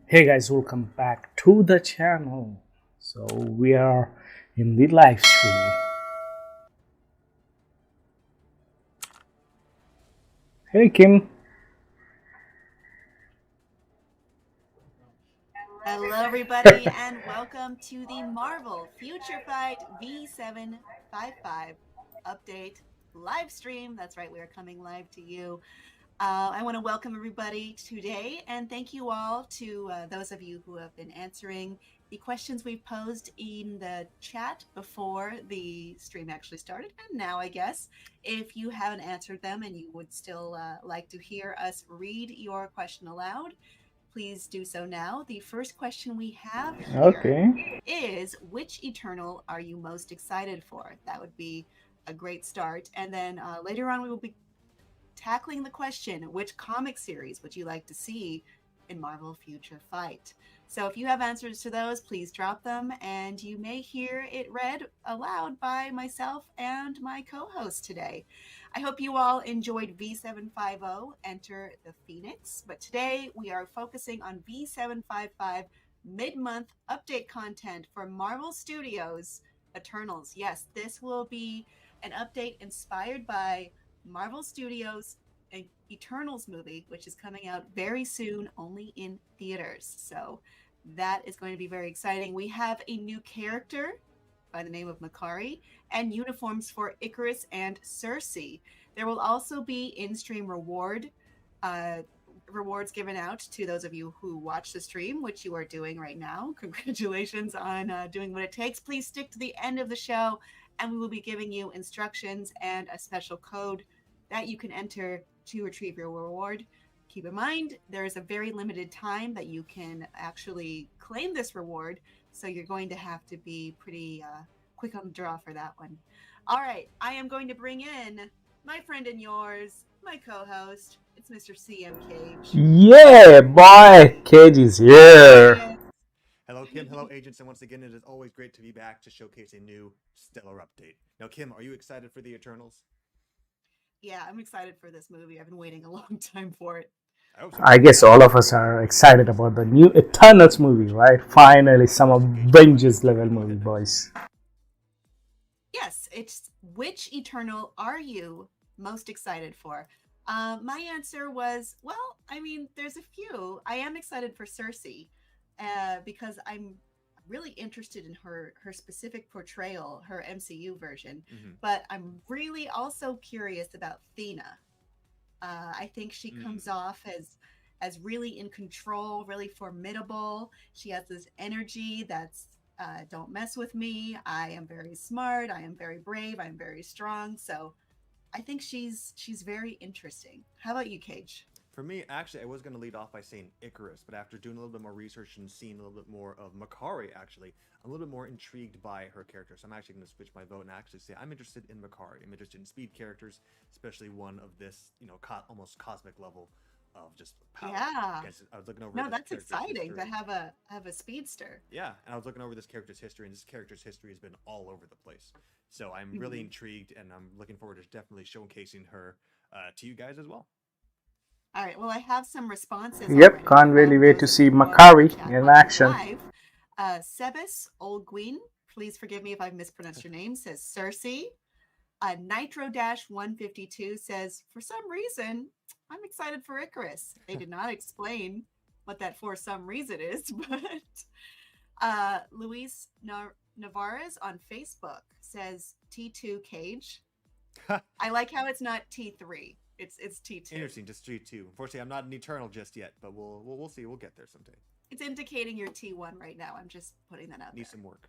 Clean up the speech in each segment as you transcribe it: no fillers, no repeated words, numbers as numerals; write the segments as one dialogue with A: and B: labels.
A: Hey guys, welcome back to the channel. So we are in the live stream. Hey Kim.
B: Hello, everybody, and welcome to the Marvel Future Fight V755 update live stream. That's right, we are coming live to you. I want to welcome everybody today and thank you all to those of you who have been answering the questions we've posed in the chat before the stream actually started. And now, I guess, if you haven't answered them and you would still like to hear us read your question aloud, please do so now. The first question we have here
A: Okay.
B: is, which Eternal are you most excited for? That would be a great start. And then later on, we will be tackling the question, which comic series would you like to see in Marvel Future Fight? So if you have answers to those, please drop them, and you may hear it read aloud by myself and my co-host today. I hope you all enjoyed V750, Enter the Phoenix, but today we are focusing on V755 mid-month update content for Marvel Studios Eternals. Yes, this will be an update inspired by Marvel Studios' Eternals movie, which is coming out very soon, only in theaters. So that is going to be very exciting. We have a new character by the name of Makari and uniforms for Icarus and Cersei. There will also be in-stream rewards given out to those of you who watch the stream, which you are doing right now. Congratulations on doing what it takes. Please stick to the end of the show, and we will be giving you instructions and a special code that you can enter to retrieve your reward. Keep in mind, there is a very limited time that you can actually claim this reward, so you're going to have to be pretty quick on the draw for that one. All right, I am going to bring in my friend and yours, my co-host. It's Mr. CM Cage.
A: Yeah, boy, Cage is
B: There he
A: here.
B: is.
C: Hello, Kim. Hello, agents. And once again, it is always great to be back to showcase a new stellar update. Now, Kim, are you excited for the Eternals?
B: Yeah, I'm excited for this movie. I've been waiting a long time for it.
C: I hope so
A: I
C: too.
A: guess all of us are excited about the new Eternals movie, right? Finally, some Avengers level movie, boys.
B: Yes, it's, which Eternal are you most excited for? My answer was, well, I mean, there's a few. I am excited for Cersei because I'm really interested in her specific portrayal, her MCU version. But I'm really also curious about Thena. I think she comes off as really in control, really formidable. She has this energy that's don't mess with me. I am very smart. I am very brave. I'm very strong. So I think she's very interesting. How about you, Cage?
C: For me, actually, I was going to lead off by saying Icarus, but after doing a little bit more research and seeing a little bit more of Makari, actually, I'm a little bit more intrigued by her character. So I'm actually going to switch my vote and actually say I'm interested in Makari. I'm interested in speed characters, especially one of this, almost cosmic level of just power.
B: Yeah.
C: I was looking over.
B: No, that's exciting to have a speedster.
C: Yeah, and I was looking over this character's history, and this character's history has been all over the place. So I'm really intrigued, and I'm looking forward to definitely showcasing her to you guys as well.
B: All right. Well, I have some responses.
A: Yep, can't really wait to see Makari in action.
B: Sebas Olguin, please forgive me if I've mispronounced your name, says Cersei. Nitro 152 says, for some reason, I'm excited for Icarus. They did not explain what that for some reason is, but Luis Navarez on Facebook says T2 Cage. I like how it's not T3. It's T2.
C: Interesting, just T2. Unfortunately, I'm not an Eternal just yet, but we'll see. We'll get there someday.
B: It's indicating you're T1 right now. I'm just putting that out there.
C: Need some work.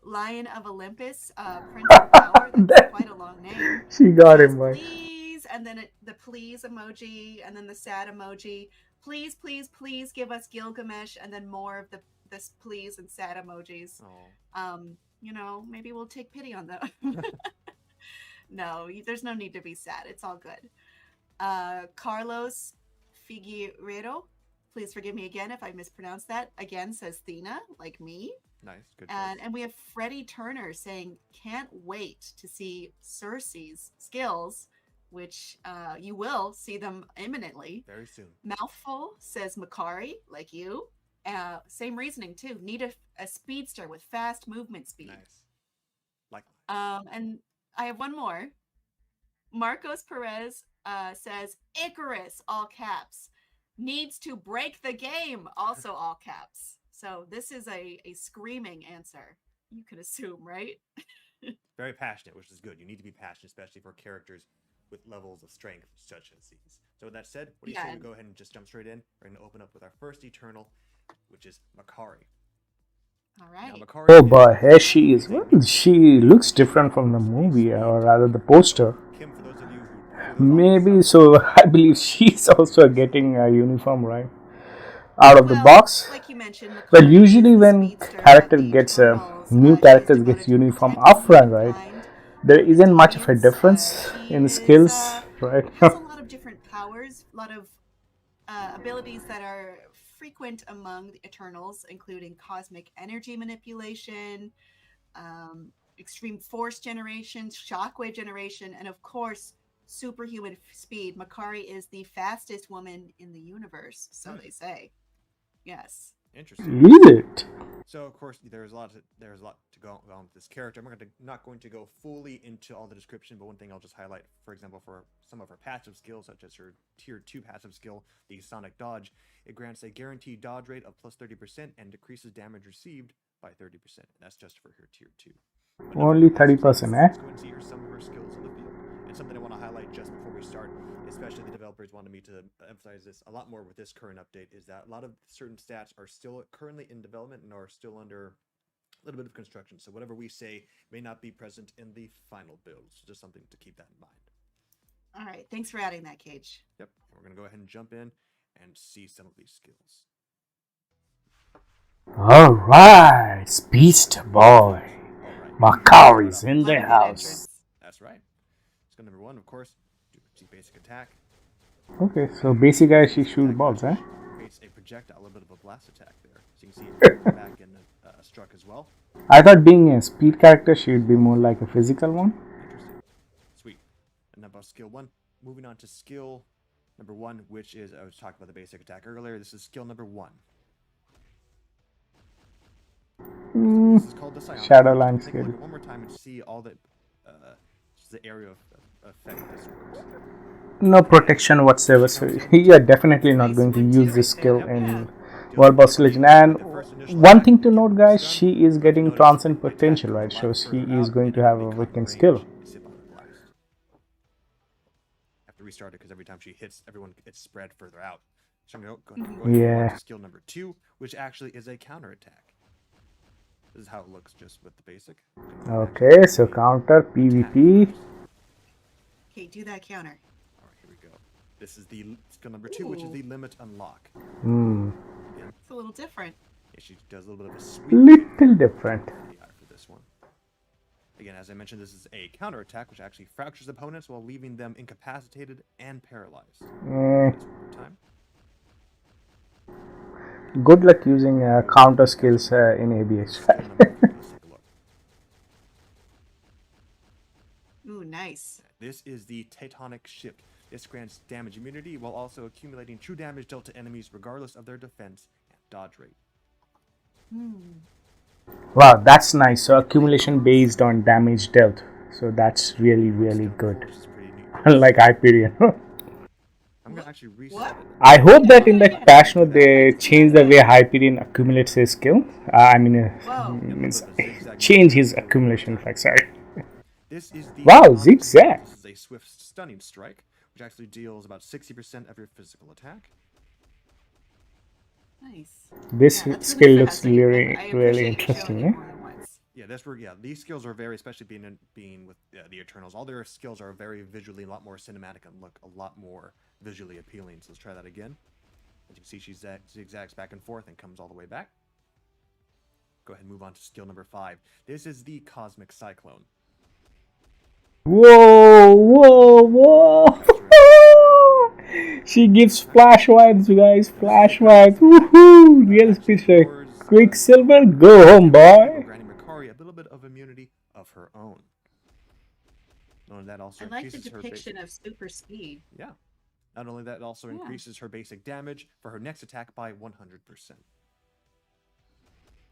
B: Lion of Olympus, Prince of Power. That's quite a long name.
A: She got him, boy.
B: Please, and then the please emoji, and then the sad emoji. Please, please, please give us Gilgamesh, and then more of this please and sad emojis. Maybe we'll take pity on them. No, there's no need to be sad. It's all good. Carlos Figueiredo, please forgive me again if I mispronounced that. Again, says Thena, like me.
C: Nice, good choice.
B: And we have Freddie Turner saying, "Can't wait to see Cersei's skills," which you will see them imminently.
C: Very soon.
B: Mouthful says Makari, like you. Same reasoning too. Need a speedster with fast movement speed.
C: Nice. Like.
B: And I have one more. Marcos Perez says Icarus, all caps, needs to break the game, also all caps. So this is a screaming answer. You could assume, right?
C: Very passionate, which is good. You need to be passionate, especially for characters with levels of strength such as these. So with that said, what do you say we go ahead and just jump straight in? We're going to open up with our first Eternal, which is Makari.
B: All right.
C: Now, Makari
A: Oh boy, here she is. Well, she looks different from the movie, or rather the poster.
C: Kim, for those of you
A: Maybe so. I believe she's also getting a uniform, right? Out of the box.
B: Like you mentioned,
A: Well, usually when character gets new characters gets uniform upfront, right? There isn't much of a difference in skills, right?
B: Has a lot of different powers, a lot of abilities that are frequent among the Eternals, including cosmic energy manipulation, extreme force generation, shockwave generation, and of course, superhuman speed. Makari is the fastest woman in the universe, so they say. Yes.
C: Interesting.
A: Is it?
C: So of course there's a lot to go on with this character. I'm not going to go fully into all the description, but one thing I'll just highlight, for example, for some of her passive skills, such as her tier 2 passive skill, the Sonic Dodge, it grants a guaranteed dodge rate of plus 30% and decreases damage received by 30%. That's just for her tier 2.
A: Only 30%,
C: Let's go and see some of her skills in the field. And something I want to highlight just before we start, especially the developers wanted me to emphasize this a lot more with this current update, is that a lot of certain stats are still currently in development and are still under a little bit of construction. So whatever we say may not be present in the final build. So just something to keep that in mind.
B: All right. Thanks for adding that, Cage.
C: Yep. We're going to go ahead and jump in and see some of these skills.
A: Alright, Beast Boy. Makari's in the house.
C: That's right. Skill number 1, of course, do basic attack.
A: Okay, so basic guy, she shoots balls, eh?
C: Creates a projectile, a little bit of a blast attack there. So you can see it back in struck as well.
A: I thought being a speed character, she would be more like a physical one.
C: Interesting. Sweet. And about skill 1. Moving on to skill number 1, which is, I was talking about the basic attack earlier. This is skill number 1. This is called the Psionic.
A: Shadowline
C: Take a
A: skill.
C: look one more time and see all the area of effect this works.
A: No protection whatsoever, so you are definitely not going to use this skill in World Boss Legend. And one thing to note, guys, she is getting transcend potential, right? So she is going to have a weakened skill.
C: Have to restart it because every time she hits, everyone gets spread further out. So I'm going to go on to skill number 2, which actually is a counterattack. This is how it looks just with the basic.
A: Okay, so counter PvP.
B: Okay, do that counter.
C: All right, here we go. This is the skill number 2, which is the limit unlock.
A: Again,
B: It's a little different.
C: Yeah, she does a little bit of a sweep.
A: Little different.
C: For this one. Again, as I mentioned, this is a counterattack, which actually fractures opponents while leaving them incapacitated and paralyzed. Just one more time.
A: Good luck using counter skills in ABX.
C: Let's take a look.
B: Ooh, nice.
C: This is the Tectonic Shift. This grants damage immunity while also accumulating true damage dealt to enemies regardless of their defense and dodge rate.
A: Wow, that's nice. So accumulation based on damage dealt. So that's really, really good. Unlike Hyperion.
C: I'm gonna actually reset it.
A: I hope that in the patch note they change the way Hyperion accumulates his skill. Means change his accumulation effect. Sorry.
C: This is the
A: Wow, zigzag.
C: This is a swift stunning strike, which actually deals about 60% of your physical attack.
B: Nice.
A: This
B: Yeah, that's
A: skill looks
B: fascinating.
A: really,
B: I
A: really
B: appreciate you
A: interesting.
B: showing
A: Eh?
B: it more than once.
C: Yeah, these skills are very, especially being with the Eternals. All their skills are very visually, a lot more cinematic and look a lot more visually appealing. So let's try that again. As you can see, she zigzags back and forth and comes all the way back. Go ahead and move on to skill number 5. This is the Cosmic Cyclone.
A: Whoa, whoa, whoa! She gives flash vibes, guys. Flash vibes. Woohoo! Real speed. Quicksilver, go home, boy.
C: granting Makari a little bit of immunity of her own. Knowing that also
B: I like the
C: increases her
B: depiction
C: basic.
B: of super speed.
C: Yeah. Not only that, it also
B: Yeah.
C: increases her basic damage for her next attack by 100%.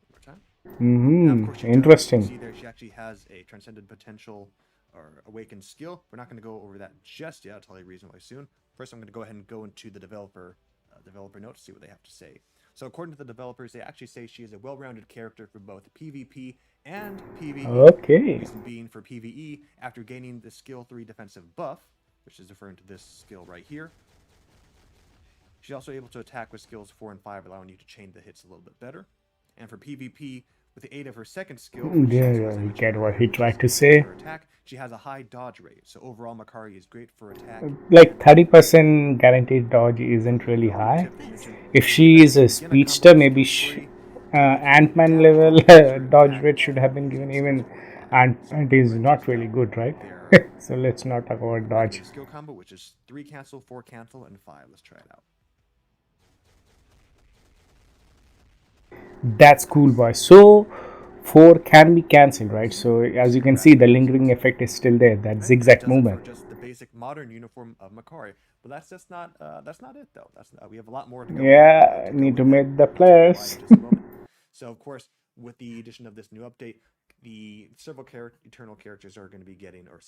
C: More time. Now, of course, she does, you
A: Interesting.
C: see there, she actually has a transcended potential or awakened skill. We're not going to go over that just yet. I'll tell you a reason why soon. First, I'm going to go ahead and go into the developer notes, see what they have to say. So, according to the developers, they actually say she is a well-rounded character for both PvP and PvE.
A: Okay.
C: Reason being for PvE, after gaining the skill 3 defensive buff, which is referring to this skill right here, she's also able to attack with skills 4 and 5, allowing you to chain the hits a little bit better. And for PvP, with the aid of her second skill, which
A: Yeah,
C: also, as I
A: we
C: mentioned
A: get what
C: earlier,
A: he
C: which
A: tried
C: is
A: to say.
C: her attack, she has a high dodge rate. So overall, Makari is great for attack.
A: Like 30% guaranteed dodge isn't really high.
C: Tip they mentioned,
A: If
C: the
A: she is a
C: begin combo
A: speedster,
C: with
A: maybe
C: skill 3 to reduce
A: Ant-Man
C: damage
A: level
C: on laser
A: dodge
C: attack
A: rate should have been
C: using
A: given.
C: skill
A: Even
C: 4 and 5.
A: Ant is
C: Go ahead and
A: not
C: test
A: really
C: out
A: good, right?
C: their
A: So let's not talk about dodge.
C: recommended skill combo, which is 3 cancel, 4 cancel, and 5. Let's try it out.
A: That's cool, boy. So 4 can be cancelled, right? So as you can see, the lingering effect is still there. That
C: Right?
A: zigzag
C: That does it
A: movement.
C: for just the basic modern uniform of Makari. But that's just not it though. We have a lot more to go.
A: Yeah, need to
C: with that.
A: meet the
C: I'll tell you why in
A: players.
C: just a moment. So of course, with the addition of this new update, the several eternal characters are going to be getting, or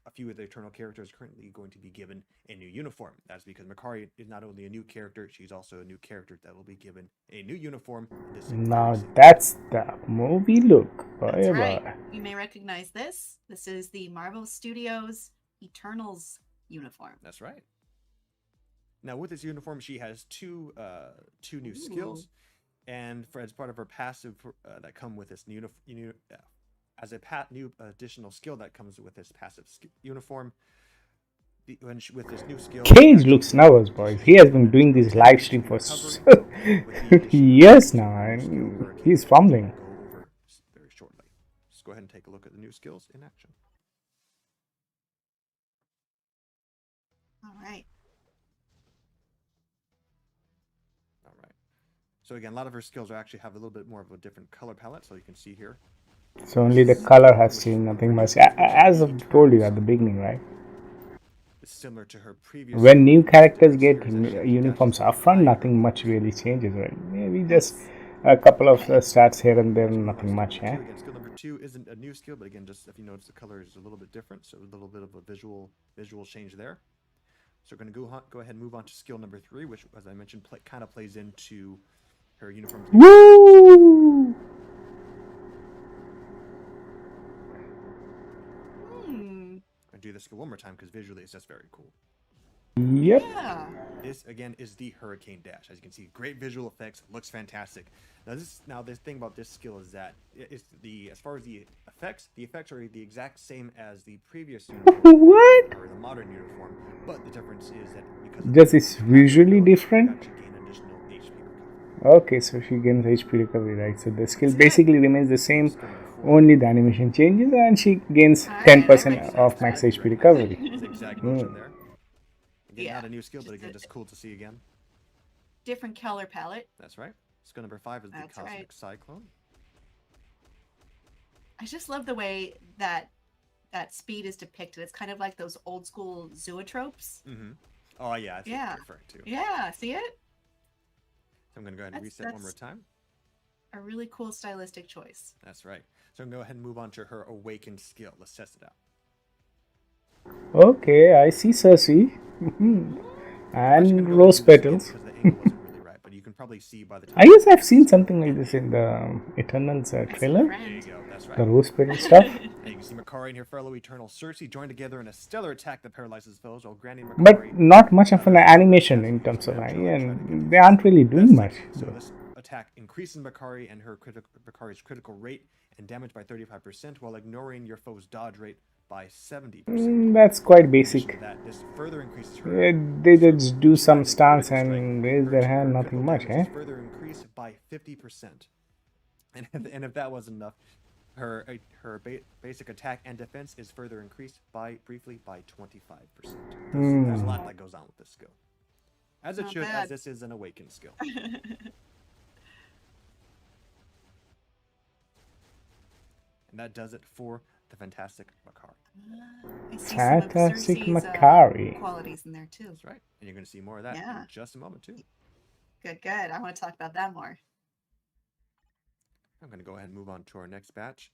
C: a few of the eternal characters are currently going to be given a new uniform. That's because Makari is not only a new character, she's also a new character that will be given a new uniform.
A: Now that's the movie look.
B: That's
A: Boy,
B: right.
A: boy.
B: You may recognize this. This is the Marvel Studios Eternals uniform.
C: That's right. Now with this uniform, she has two new skills, and as part of her passive that come with this new additional skill that comes with this passive uniform. With this new skill,
A: Cage looks nervous, boys. He has been doing this live stream for years now, and he's fumbling.
C: Go over very shortly. Let's go ahead and take a look at the new skills in action.
B: All right.
C: So again, a lot of her skills actually have a little bit more of a different color palette, so you can see here.
A: So only the color has changed, nothing much. As I've told you at the beginning, right?
C: It's similar to her previous.
A: When new characters get uniforms upfront, nothing much really changes, right? Maybe just a couple of stats here and there, nothing much, eh?
C: Again, skill number 2 isn't a new skill, but again, just if you notice, the color is a little bit different, so a little bit of a visual change there. So we're going to go ahead and move on to skill number 3, which, as I mentioned, kind of plays into her uniform.
A: Woo!
C: I do this skill one more time because visually it's just very cool.
A: Yep.
B: Yeah.
C: This again is the Hurricane Dash. As you can see, great visual effects, looks fantastic. Now this thing about this skill is that it's as far as the effects are the exact same as the previous uniform.
A: What?
C: Or the modern uniform, but the difference is that because
A: just it's visually different.
C: Gain additional HP recovery.
A: Okay, so she gains HP recovery, right? So the skill basically remains the same, only the animation changes, and she gains 10% of max HP recovery.
C: Zigzag motion there. Again,
B: Yeah,
C: not a new skill, but again, just cool to see again.
B: Different color palette.
C: That's right. Skill number 5 is the Cosmic Cyclone.
B: I just love the way that speed is depicted. It's kind of like those old school zoetropes.
C: Mm-hmm. Oh yeah, I think you're referring to.
B: Yeah, see it?
C: So I'm going to go ahead and reset one more time.
B: A really cool stylistic choice.
C: That's right. So I'm going to go ahead and move on to her Awakened skill. Let's test it out.
A: Okay, I see Cersei. And rose petals.
C: Because the angle wasn't really right, but you can probably see by the time.
A: I guess I've seen something like this in the Eternals trailer.
C: There you go, that's right.
A: The rose petal stuff.
C: And you can see Makari and her fellow Eternal Cersei join together in a stellar attack that paralyzes foes while granting Makari.
A: But not much of an animation in terms of and they aren't really doing much.
C: So this attack increases Makari and Makari's critical rate and damage by 35% while ignoring your foe's dodge rate by 70%.
A: That's quite basic.
C: This further increases her.
A: They just do some stance and raise their hand, nothing much, eh?
C: Further increased by 50%. And if that wasn't enough, her basic attack and defense is further increased briefly by 25%. There's a lot that goes on with this skill. As it should, as this is an awakened skill. And that does it for the fantastic Makari.
B: I see some of
A: Fantastic
B: Cersei's
A: Makari.
B: qualities in there too.
C: That's right. And you're going to see more of that
B: Yeah.
C: in just a moment, too.
B: Good, good. I want to talk about that more.
C: I'm going to go ahead and move on to our next batch.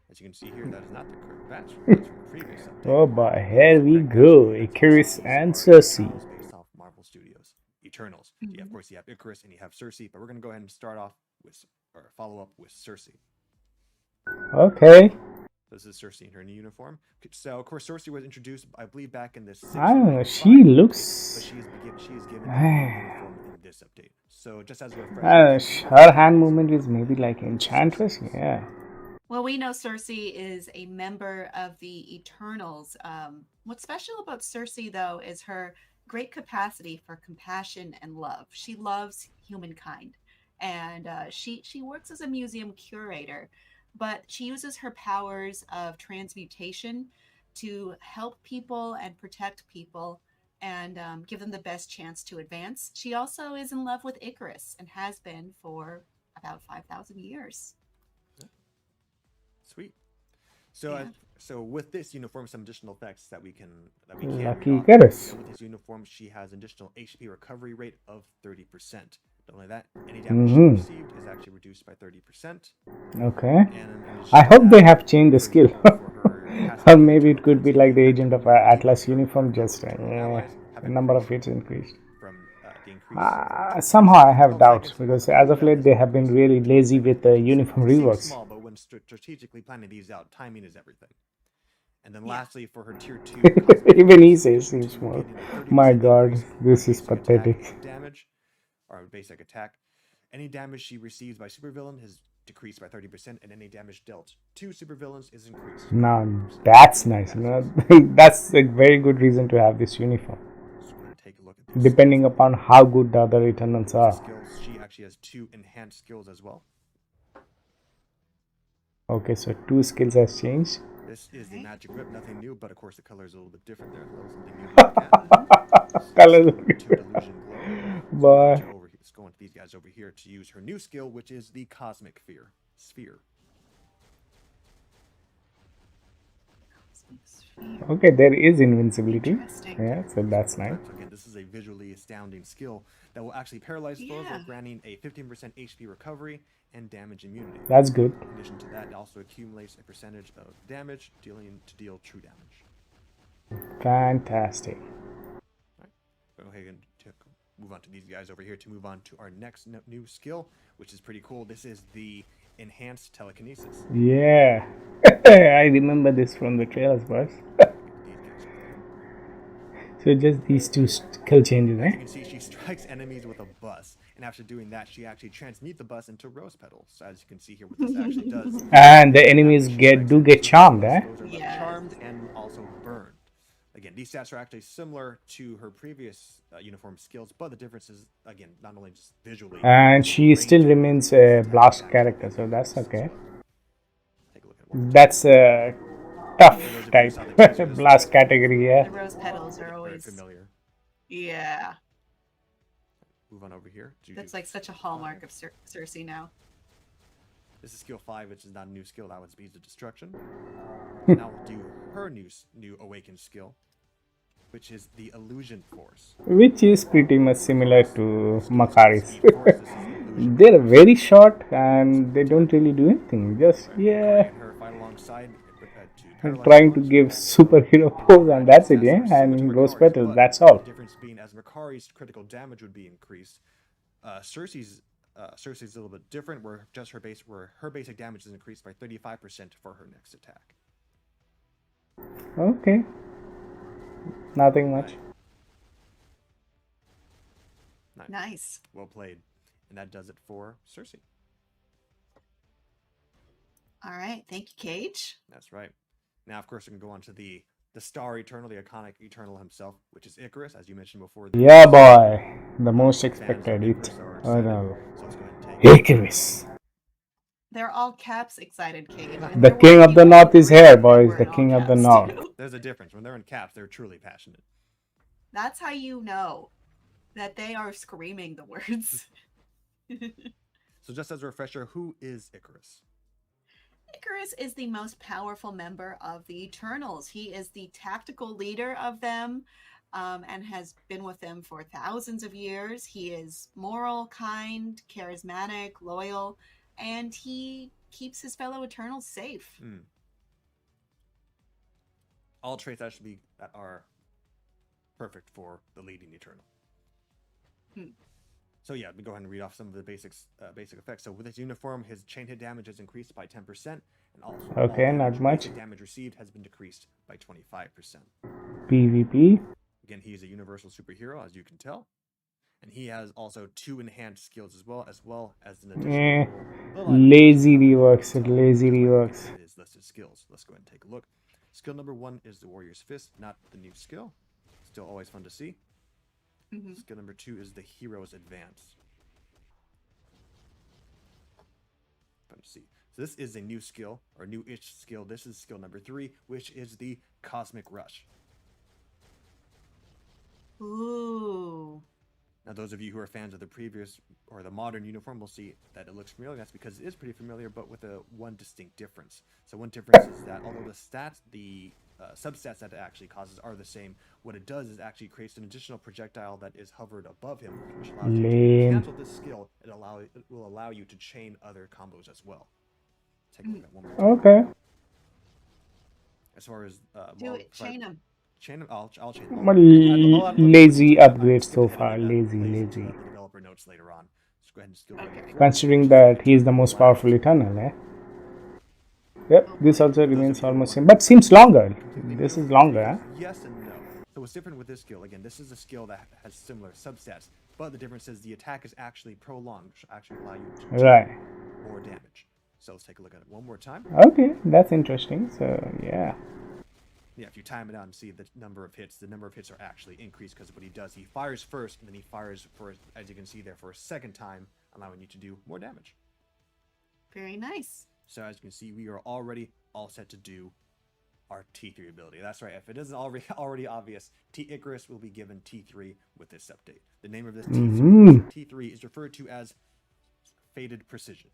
C: As you can see here, that is not the current batch. That's from a previous update.
A: Oh boy,
C: That
A: here
C: is
A: we
C: correct,
A: go.
C: actually. As you can
A: Icarus
C: see, these
A: and
C: are
A: Cersei.
C: titles based off Marvel Studios. Eternals. Yeah, of course, you have Icarus and you have Cersei, but we're going to go ahead and start off with, or follow up with Cersei.
A: Okay.
C: This is Cersei in her new uniform. So, of course, Cersei was introduced, I believe, back in the
A: I don't know.
C: 695
A: She
C: update, but
A: looks.
C: she is given a new uniform in this update. So, just as a refresher,
A: Her hand movement is maybe like Enchantress. Yeah.
B: Well, we know Cersei is a member of the Eternals. What's special about Cersei, though, is her great capacity for compassion and love. She loves humankind, and she works as a museum curator, but she uses her powers of transmutation to help people and protect people and give them the best chance to advance. She also is in love with Icarus and has been for about 5,000 years.
C: Sweet. So,
B: Yeah.
C: so with this uniform, some additional effects that we can
A: Lucky
C: read off.
A: Icarus.
C: So with this uniform, she has an additional HP recovery rate of 30%. Not only that, any damage she received is actually reduced by 30%.
A: Okay.
C: And in addition
A: I
C: to
A: hope they
C: that,
A: have changed the
C: for
A: skill.
C: example, for her passive
A: Or
C: ability,
A: maybe it
C: Eternal
A: could be
C: Cleansing,
A: like the
C: you
A: agent of
C: activate
A: Atlas
C: your
A: uniform,
C: recovery
A: just
C: Eternal allies have
A: the number of
C: increased
A: hits increased.
C: from the increase from 10%
A: Somehow I
C: to
A: have
C: 12
A: doubts
C: seconds,
A: because
C: while
A: as
C: the
A: of late
C: cooldown
A: they
C: has
A: have been
C: increased
A: really
C: from
A: lazy
C: 20
A: with
C: to
A: the
C: 30%.
A: uniform
C: It seems
A: reworks.
C: small, but when strategically planning these out, timing is everything. And then
B: Yeah.
C: lastly, for her tier 2 cosmic
A: Even he
C: Furies,
A: says
C: tier
A: he's
C: 2
A: small.
C: getting a 30%
A: My god,
C: increase
A: this
C: on
A: is
C: basic
A: pathetic.
C: attack damage, or basic attack. Any damage she receives by supervillain is decreased by 30%, and any damage dealt to supervillains is increased.
A: Now that's nice. That's a very good reason to have this uniform.
C: Let's go ahead and take a look at those
A: Depending
C: skills.
A: upon how good the other Eternals
C: The
A: are.
C: skills, she actually has 2 enhanced skills as well.
A: Okay, so 2 skills has changed.
C: This is the
B: Right.
C: magic grip, nothing new, but of course the color is a little bit different there. A little something new to look at. This is
A: Color.
C: skill 2 Delusion Glow. So
A: Boy.
C: let's go into these guys over here to use her new skill, which is the Cosmic Sphere.
A: Okay, there is invincibility.
B: Interesting.
A: Yeah, so that's nice.
C: So again, this is a visually astounding skill that will actually paralyze foes while granting a 15% HP recovery and damage immunity.
A: That's good.
C: In addition to that, it also accumulates a percentage of damage to deal true damage.
A: Fantastic.
C: All right. Go ahead and move on to these guys over here to move on to our next new skill, which is pretty cool. This is the Enhanced Telekinesis.
A: Yeah. I remember this from the trailers, boys. So just these 2 skill changes,
C: As you
A: eh?
C: can see, she strikes enemies with a bus, and after doing that, she actually transmutes the bus into rose petals. So as you can see here, what this actually does.
A: And the enemies get charmed, eh?
C: Those are left charmed and also burned. Again, these stats are actually similar to her previous uniform skills, but the difference is, again, not only just visually.
A: And she still remains a blast character, so that's okay.
C: Take a look at
A: that's a tough type blast category, yeah.
B: The rose petals are always
C: very familiar.
B: Yeah.
C: Move on over here.
B: That's like such a hallmark of Cersei now.
C: This is skill 5, which is not a new skill. That one's Beads of Destruction. Now we'll do her new awakened skill, which is the Illusion Force.
A: Which is pretty much similar to Makari's. They're very short and they don't really do anything. Just, yeah. Trying to give superhero pose and that's it, yeah? And rose petals, that's all.
C: The difference being as Makari's critical damage would be increased, Cersei's a little bit different, where her basic damage is increased by 35% for her next attack.
A: Okay. Nothing much.
B: Nice.
C: Well played. And that does it for Cersei.
B: All right. Thank you, Cage.
C: That's right. Now, of course, we can go on to the Star Eternal, the iconic Eternal himself, which is Icarus, as you mentioned before.
A: Yeah, boy. The most expected. Oh, no.
C: So let's go ahead and take
A: Icarus.
B: They're all caps excited, Cage.
A: The king of the north is here, boys. The king of the north.
C: There's a difference. When they're in caps, they're truly passionate.
B: That's how you know that they are screaming the words.
C: So just as a refresher, who is Icarus?
B: Icarus is the most powerful member of the Eternals. He is the tactical leader of them, and has been with them for thousands of years. He is moral, kind, charismatic, loyal, and he keeps his fellow Eternals safe.
C: All traits actually that are perfect for the leading Eternal. So yeah, we go ahead and read off some of the basic effects. So with his uniform, his chain hit damage has increased by 10%, and also
A: Okay, not much.
C: basic damage received has been decreased by 25%.
A: PvP.
C: Again, he's a universal superhero, as you can tell, and he has also 2 enhanced skills as well as an additional.
A: Lazy reworks. Lazy reworks.
C: His listed skills. Let's go ahead and take a look. Skill number 1 is the Warrior's Fist, not the new skill. Still always fun to see. Skill number 2 is the Hero's Advance. Fun to see. So this is a new skill, or new-ish skill. This is skill number 3, which is the Cosmic Rush.
B: Ooh.
C: Now, those of you who are fans of the previous or the modern uniform will see that it looks familiar. That's because it is pretty familiar, but with one distinct difference. So one difference is that although the substats that it actually causes are the same, what it does is actually creates an additional projectile that is hovered above him, which allows you to cancel this skill. It will allow you to chain other combos as well. Take a look at one more time.
A: Okay.
C: As far as
B: chain them.
C: Chain them. I'll chain them.
A: Lazy upgrade so far. Lazy.
C: Developer notes later on. Just go ahead and skill.
A: Considering that he is the most powerful Eternal, eh? Yep, this also remains almost same, but seems longer. This is longer, huh?
C: Yes and no. So what's different with this skill? Again, this is a skill that has similar substats, but the difference is the attack is actually prolonged, which will actually allow you to do more damage. So let's take a look at it one more time.
A: Okay, that's interesting. So yeah.
C: Yeah, if you time it out and see the number of hits are actually increased because of what he does. He fires first, and then he fires for, as you can see there, for a second time, allowing you to do more damage.
B: Very nice.
C: So as you can see, we are already all set to do our T3 ability. That's right. If it isn't already obvious, Icarus will be given T3 with this update. The name of this T3 is referred to as Faded Precision.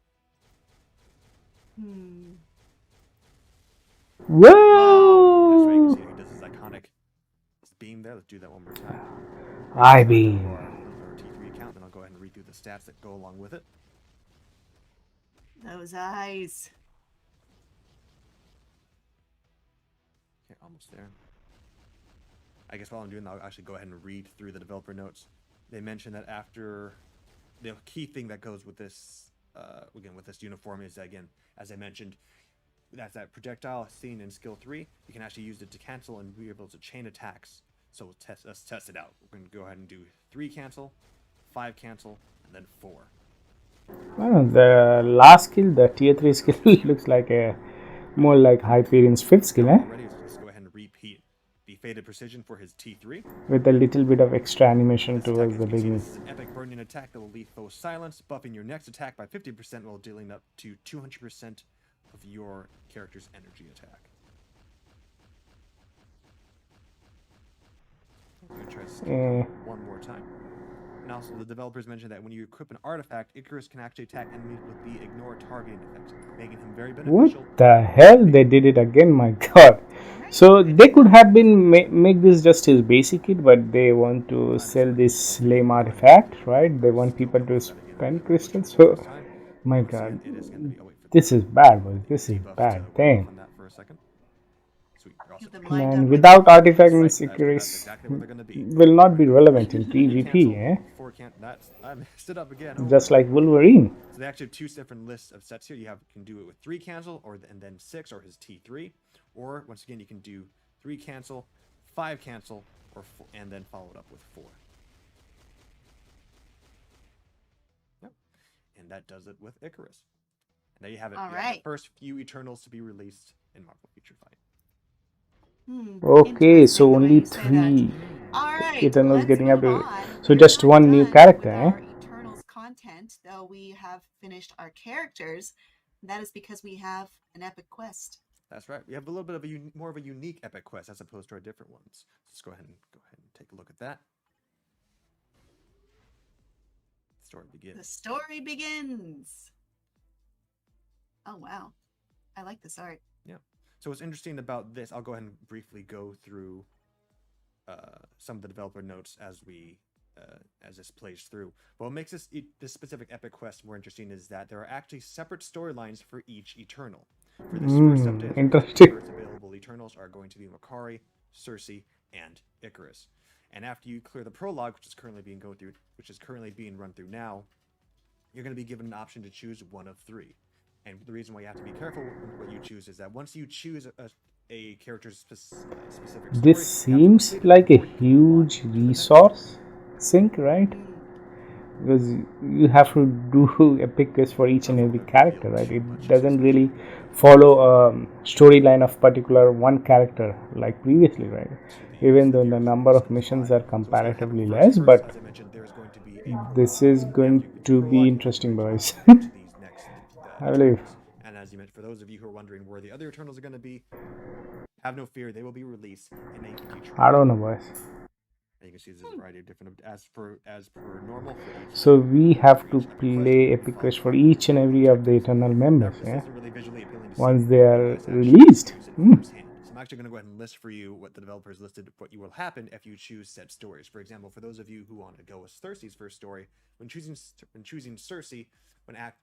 A: Whoa!
C: That's right. You can see he does his iconic beam there. Let's do that one more time.
A: I beam.
C: Our T3 account, then I'll go ahead and read through the stats that go along with it.
B: Those eyes.
C: Okay, almost there. I guess while I'm doing that, I'll actually go ahead and read through the developer notes. They mention that after the key thing that goes with this, again, with this uniform is, again, as I mentioned, that's that projectile seen in skill 3. You can actually use it to cancel and be able to chain attacks. So let's test it out. We're going to go ahead and do 3 cancel, 5 cancel, and then 4.
A: The last skill, the tier 3 skill, looks like more like Hyperion's 5th skill, eh?
C: Let's go ahead and repeat the Faded Precision for his T3.
A: With a little bit of extra animation towards the beginning.
C: This is an epic burning attack that will leave foes silence, buffing your next attack by 50% while dealing up to 200% of your character's energy attack. I'm going to try to skip one more time. And also, the developers mentioned that when you equip an artifact, Icarus can actually attack enemies with the ignore targeting effect, making him very beneficial.
A: What the hell? They did it again, my god. So they could have been make this just his basic kit, but they want to sell this lame artifact, right? They want people to spend crystals. So, my god, this is bad, boys. This is bad. Damn. Man, without artifact means Icarus will not be relevant in PvP, eh?
C: I messed it up again.
A: Just like Wolverine.
C: So they actually have 2 different lists of sets here. You can do it with 3 cancel, and then 6, or his T3, or once again you can do 3 cancel, 5 cancel, or 4, and then follow it up with 4. Yep, and that does it with Icarus. And there you have it.
B: All
C: you
B: right.
C: have the first few Eternals to be released in Marvel Feature Fight.
A: Okay, so only 3
B: Alright,
A: Eternals getting
B: move
A: updated.
B: on.
A: So
B: We're
A: just
B: not
A: one new
B: done
A: character,
B: with
A: eh?
B: our Eternals content, though we have finished our characters. That is because we have an epic quest.
C: That's right. We have a little bit of more of a unique epic quest as opposed to our different ones. Let's go ahead and take a look at that. The story begins.
B: The story begins. Oh wow. I like this art.
C: Yeah. So what's interesting about this, I'll go ahead and briefly go through some of the developer notes as this plays through. But what makes this specific epic quest more interesting is that there are actually separate storylines for each Eternal. For this first update,
A: Interesting.
C: the first available Eternals are going to be Makari, Cersei, and Icarus. And after you clear the prologue, which is currently being run through now, you're going to be given an option to choose one of three. And the reason why you have to be careful with what you choose is that once you choose a character's specific story,
A: This seems like a huge resource sink, right? Because you have to do epic quests for each and every character, right? It doesn't really follow a storyline of particular one character like previously, right? Even though the number of missions are comparatively less, but this is going to be interesting, boys. I believe.
C: And as you mentioned, for those of you who are wondering where the other Eternals are going to be, have no fear, they will be released in a future.
A: I don't know, boys.
C: And you can see there's a variety of different as per normal for each.
A: So we have to play epic quest for each and every of the Eternal members, yeah? Once they are released.
C: So I'm actually going to go ahead and list for you what the developers listed, what you will happen if you choose said stories. For example, for those of you who want to go with Cersei's first story, when choosing Cersei, at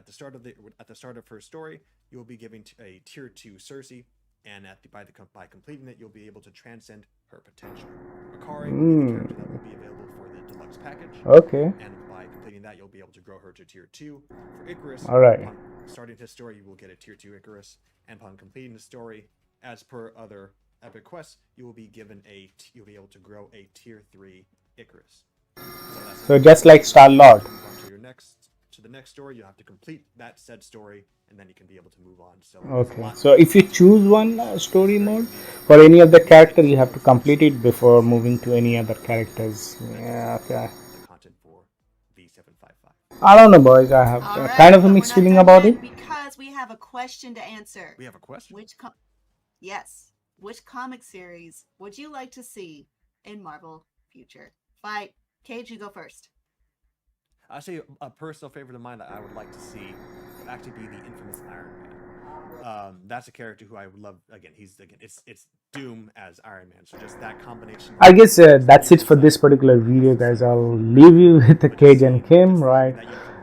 C: the start of her story, you will be given a tier 2 Cersei, and by completing it, you'll be able to transcend her potential. Makari will be the character that will be available for the deluxe package.
A: Okay.
C: And by completing that, you'll be able to grow her to tier 2. For Icarus,
A: all right,
C: upon starting his story, you will get a tier 2 Icarus, and upon completing the story, as per other epic quests, you'll be able to grow a tier 3 Icarus.
A: So just like Star-Lord.
C: To the next story, you have to complete that said story, and then you can be able to move on. So
A: okay, so if you choose one story mode for any of the character, you have to complete it before moving to any other characters. Yeah, okay.
C: The content for V755.
A: I don't know, boys. I have kind of a mixed feeling about it.
B: Because we have a question to answer.
C: We have a question?
B: Yes. Which comic series would you like to see in Marvel future? Fight. Cage, you go first.
C: Actually, a personal favorite of mine that I would like to see would actually be the infamous Iron Man. That's a character who I would love. It's Doom as Iron Man. So just that combination.
A: I guess that's it for this particular video, guys. I'll leave you with the Cage and Kim, right?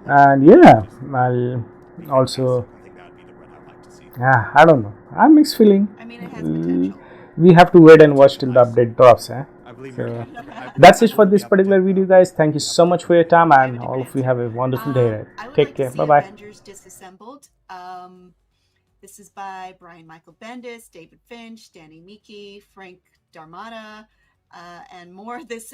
A: And yeah, I'll also. Yeah, I don't know. I'm mixed feeling.
B: I mean, it has potential.
A: We have to wait and watch till the update drops, eh? So that's it for this particular video, guys. Thank you so much for your time, and all of you have a wonderful day. Take care. Bye bye.
B: Avengers Disassembled. This is by Brian Michael Bendis, David Finch, Danny Miki, Frank Darmada, and more. This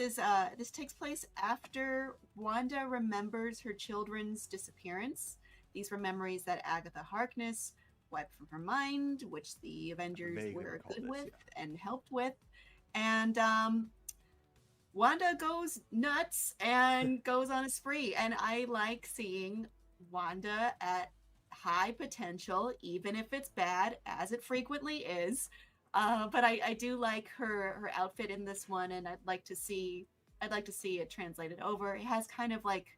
B: takes place after Wanda remembers her children's disappearance. These were memories that Agatha Harkness wiped from her mind, which the Avengers were good with and helped with. And Wanda goes nuts and goes on a spree. And I like seeing Wanda at high potential, even if it's bad, as it frequently is. But I do like her outfit in this one, and I'd like to see it translated over. It has kind of like,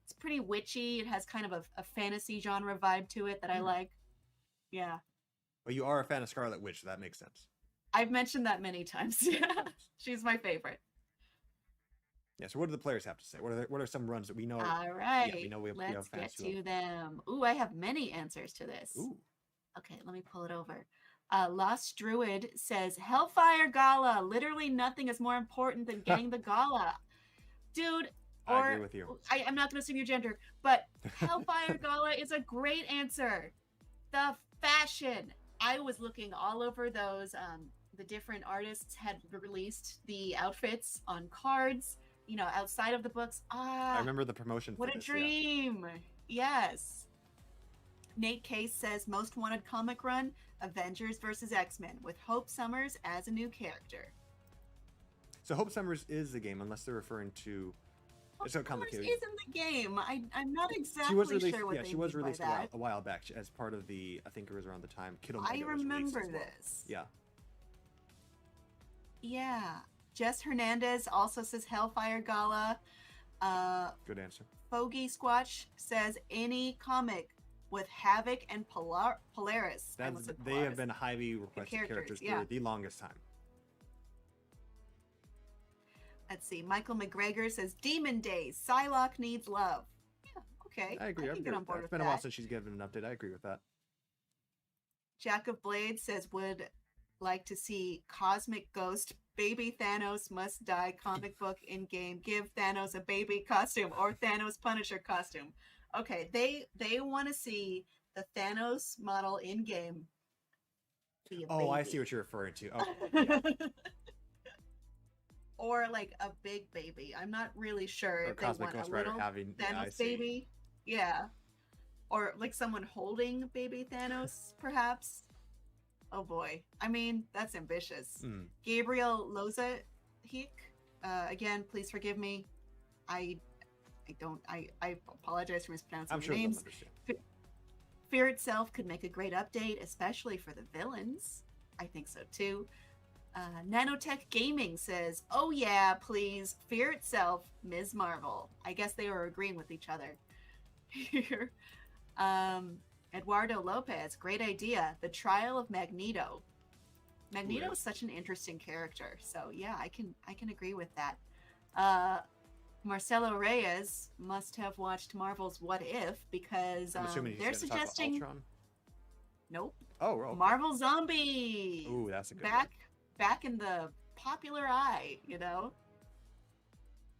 B: it's pretty witchy. It has kind of a fantasy genre vibe to it that I like. Yeah.
C: Well, you are a fan of Scarlet Witch, so that makes sense.
B: I've mentioned that many times. Yeah, she's my favorite.
C: Yeah. So, what do the players have to say? What are some runs that we know?
B: All right.
C: Yeah, we know
B: Let's get to them. Ooh, I have many answers to this.
C: Ooh.
B: Okay, let me pull it over. Lost Druid says Hellfire Gala. Literally nothing is more important than getting the gala, dude.
C: I agree with you.
B: I'm not going to assume your gender, but Hellfire Gala is a great answer. The fashion. I was looking all over those. The different artists had released the outfits on cards, outside of the books.
C: I remember the promotion.
B: What a dream. Yeah. Yes. Nate Case says most wanted comic run, Avengers versus X-Men, with Hope Summers as a new character.
C: So Hope Summers is the game, unless they're referring to.
B: It's so complicated. Isn't the game? I'm not exactly sure what they
C: she was
B: mean
C: released
B: by that.
C: a while back as part of the. I think it was around the time Kid
B: I remember this.
C: Well. Yeah.
B: Yeah. Jess Hernandez also says Hellfire Gala.
C: Good answer.
B: Fogey Squatch says any comic with Havoc and Polaris.
C: They have been highly requested characters for the longest time.
B: Let's see. Michael McGregor says Demon Days. Psylocke needs love. Yeah, okay.
C: I agree.
B: I can get on board with
C: it's been a while since she's given an update. I agree with that.
B: Jack of Blades says would like to see Cosmic Ghost Baby Thanos Must Die comic book in game. Give Thanos a baby costume or Thanos Punisher costume. Okay, they want to see the Thanos model in game.
C: Oh, I see what you're referring to. Oh, yeah.
B: Or like a big baby. I'm not really sure
C: or
B: if they
C: Cosmic
B: want
C: Ghost
B: a
C: Rider
B: little
C: having
B: Thanos baby. Yeah. Or like someone holding baby Thanos, perhaps. Oh boy. I mean, that's ambitious. Gabriel Loza Hick. Again, please forgive me. I apologize for mispronouncing your names. Fear itself could make a great update, especially for the villains. I think so too. Nanotech Gaming says, "Oh yeah, please, Fear itself, Ms. Marvel." I guess they were agreeing with each other here. Eduardo Lopez, great idea. The Trial of Magneto. Magneto is such an interesting character, so yeah, I can agree with that. Marcelo Reyes must have watched Marvel's What If because they're suggesting. Nope.
C: Oh, okay.
B: Marvel Zombie.
C: Ooh, that's a good
B: back in the popular eye, you know.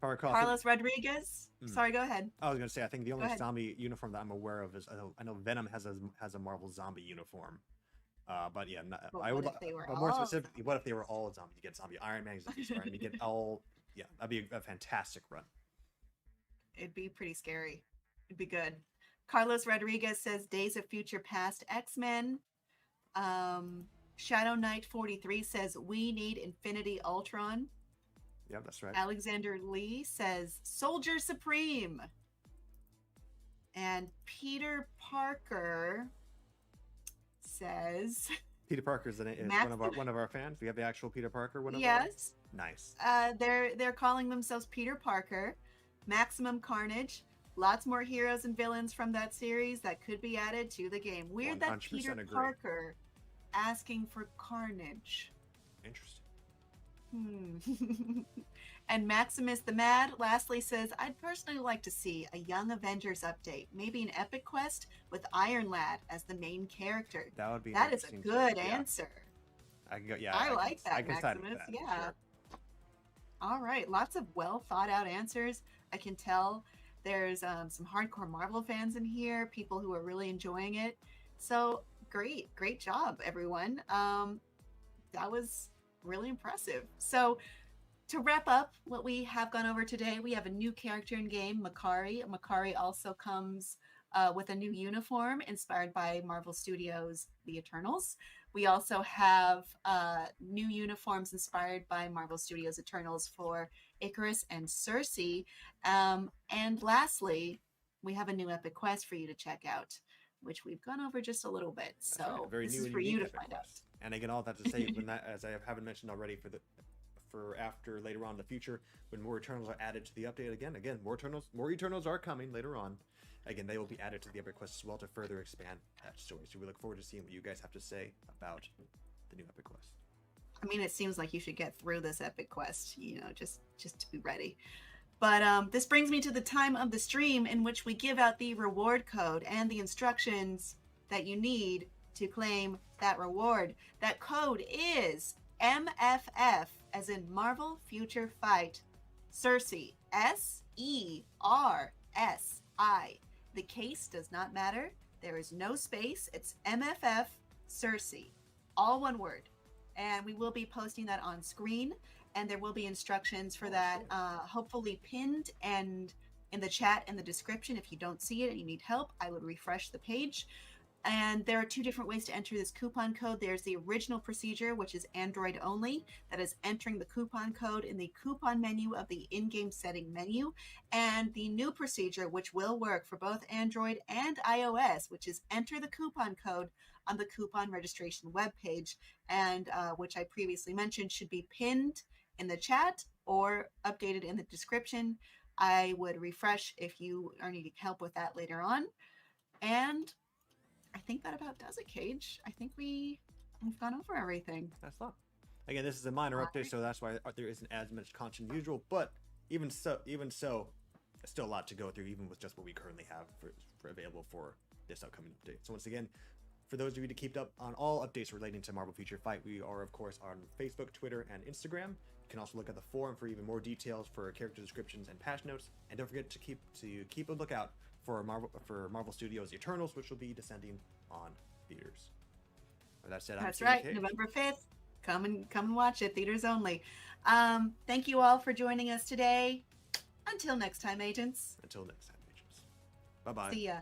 C: Carlos
B: Rodriguez. Sorry, go ahead.
C: I was gonna say I think the only zombie uniform that I'm aware of is I know Venom has a Marvel zombie uniform. But yeah, I would. But more specifically, what if they were all zombies? You get zombie Iron Man, zombie Spider-Man. You get all. Yeah, that'd be a fantastic run.
B: It'd be pretty scary. It'd be good. Carlos Rodriguez says Days of Future Past X-Men. Shadow Knight 43 says we need Infinity Ultron.
C: Yeah, that's right.
B: Alexander Lee says Soldier Supreme. And Peter Parker says
C: Peter Parker is one of our fans. We have the actual Peter Parker.
B: Yes.
C: Nice.
B: They're calling themselves Peter Parker. Maximum Carnage. Lots more heroes and villains from that series that could be added to the game. Weird that Peter Parker asking for Carnage.
C: Interesting.
B: And Maximus the Mad lastly says, I'd personally like to see a Young Avengers update. Maybe an epic quest with Iron Lad as the main character. That is a good answer.
C: I can go, yeah.
B: I like that, Maximus.
C: That,
B: yeah.
C: sure.
B: All right. Lots of well thought out answers. I can tell there's some hardcore Marvel fans in here, people who are really enjoying it. So great job, everyone. That was really impressive. So to wrap up what we have gone over today, we have a new character in game, Makari. Makari also comes with a new uniform inspired by Marvel Studios' The Eternals. We also have new uniforms inspired by Marvel Studios' Eternals for Icarus and Cersei. And lastly, we have a new epic quest for you to check out, which we've gone over just a little bit. So this is for you to find out.
C: And again, all that to say, when that, as I haven't mentioned already, for after later on in the future, when more Eternals are added to the update, again, more Eternals are coming later on. Again, they will be added to the epic quest as well to further expand that story. So we look forward to seeing what you guys have to say about the new epic quest.
B: I mean, it seems like you should get through this epic quest, you know, just to be ready. But this brings me to the time of the stream in which we give out the reward code and the instructions that you need to claim that reward. That code is MFF, as in Marvel Future Fight Cersei. SERSI. The case does not matter. There is no space. It's MFF Cersei. All one word. And we will be posting that on screen. And there will be instructions for that, hopefully pinned and in the chat and the description. If you don't see it and you need help, I would refresh the page. And there are two different ways to enter this coupon code. There's the original procedure, which is Android only. That is entering the coupon code in the coupon menu of the in-game setting menu. And the new procedure, which will work for both Android and iOS, which is enter the coupon code on the coupon registration webpage, and which I previously mentioned should be pinned in the chat or updated in the description. I would refresh if you are needing help with that later on. And I think that about does it, Cage. I think we've gone over everything.
C: That's fun. Again, this is a minor update, so that's why there isn't as much content as usual. But even so, there's still a lot to go through, even with just what we currently have for available for this upcoming update. So once again, for those of you to keep up on all updates relating to Marvel Future Fight, we are of course on Facebook, Twitter, and Instagram. You can also look at the forum for even more details for character descriptions and patch notes. And don't forget to keep a lookout for Marvel Studios Eternals, which will be descending on theaters. With that said,
B: that's right, November 5th. Come and watch it, theaters only. Thank you all for joining us today. Until next time, agents.
C: Bye bye.
B: See ya.